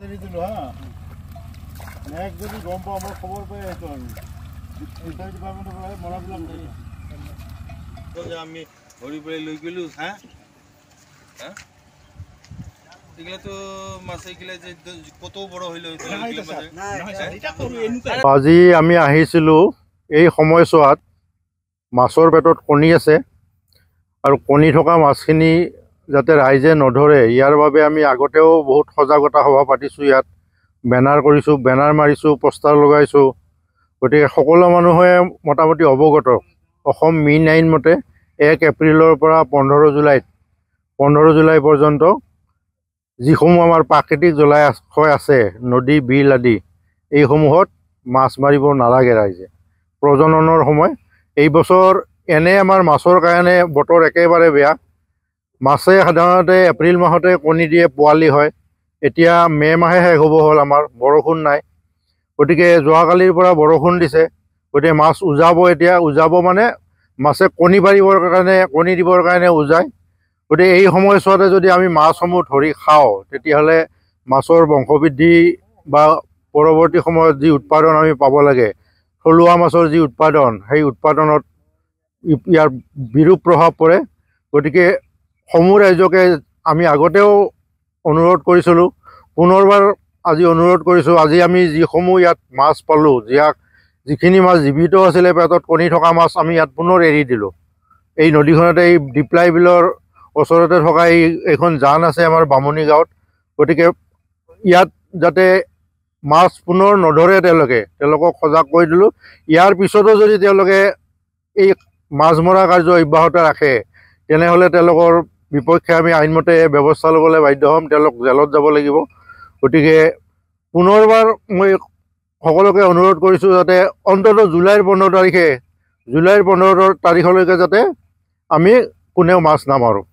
যদি গম পাওঁ মই খবৰ পাই আছোঁ আৰু আমি ধৰি পেলাই লৈ গ'লোঁ হা এগুলো মাছ এগুলো যে কত বড় হইল আজি আমি আহিছিলোঁ এই সময়ছোৱাত মাছৰ পেটত কণী আছে আৰু কণী থকা মাছখিনি যাতে ৰাইজে নধৰে ইয়াৰ বাবে আমি আগতেও বহুত সজাগতা সভা পাতিছোঁ, ইয়াত বেনাৰ কৰিছোঁ, বেনাৰ মাৰিছোঁ, পোষ্টাৰ লগাইছোঁ। গতিকে সকলো মানুহে মোটামুটি অৱগত অসম মীন আইন মতে 1 এপ্ৰিলৰ পৰা 15 জুলাই পৰ্যন্ত যিসমূহ আমাৰ প্ৰাকৃতিক জলাশয় আছে, নদী বিল আদি, এইসমূহত মাছ মাৰিব নালাগে ৰাইজে। প্ৰজননৰ সময় এই বছৰ এনে আমাৰ মাছৰ কাৰণে বতৰ একেবাৰে বেয়া। মাছে সাধাৰণতে এপ্ৰিল মাহতে কণী দিয়ে, পোৱালি হয়। এতিয়া মে' মাহে শেষ হ'ব হ'ল, আমাৰ বৰষুণ নাই। গতিকে যোৱাকালিৰ পৰা বৰষুণ দিছে, গতিকে মাছ উজাব। এতিয়া উজাব মানে মাছে কণী পাৰিবৰ কাৰণে, কণী দিবৰ কাৰণে উজায়। গতিকে এই সময়ছোৱাতে যদি আমি মাছসমূহ ধৰি খাওঁ তেতিয়াহ'লে মাছৰ বংশবৃদ্ধি বা পৰৱৰ্তী সময়ত যি উৎপাদন আমি পাব লাগে, থলুৱা মাছৰ যি উৎপাদন, সেই উৎপাদনত ইয়াৰ বিৰূপ প্ৰভাৱ পৰে। গতিকে সমূহ ৰাইজকে আমি আগতেও অনুৰোধ কৰিছিলোঁ, পুনৰবাৰ আজি অনুৰোধ কৰিছোঁ। আজি আমি যিসমূহ ইয়াত মাছ পালোঁ, যিখিনি মাছ জীৱিত আছিলে, পেটত কণী থকা মাছ আমি ইয়াত পুনৰ এৰি দিলোঁ। এই নদীখনতে, এই দিপ্লাই বিলৰ ওচৰতে থকা এইখন জান আছে আমাৰ বামুণী গাঁৱত। গতিকে ইয়াত যাতে মাছ পুনৰ নধৰে তেওঁলোকক সজাগ কৰি দিলোঁ। ইয়াৰ পিছতো যদি তেওঁলোকে এই মাছ মৰা কাৰ্য অব্যাহত ৰাখে তেনেহ'লে তেওঁলোকৰ বিপক্ষে আমি আইনমতে ব্যৱস্থা ল'বলৈ বাধ্য হ'ম, তেওঁলোক জেলত যাব লাগিব। গতিকে পুনৰবাৰ মই সকলোকে অনুৰোধ কৰিছোঁ যাতে অন্ততঃ জুলাইৰ 15 তাৰিখলৈকে যাতে আমি কোনেও মাছ নামাৰোঁ।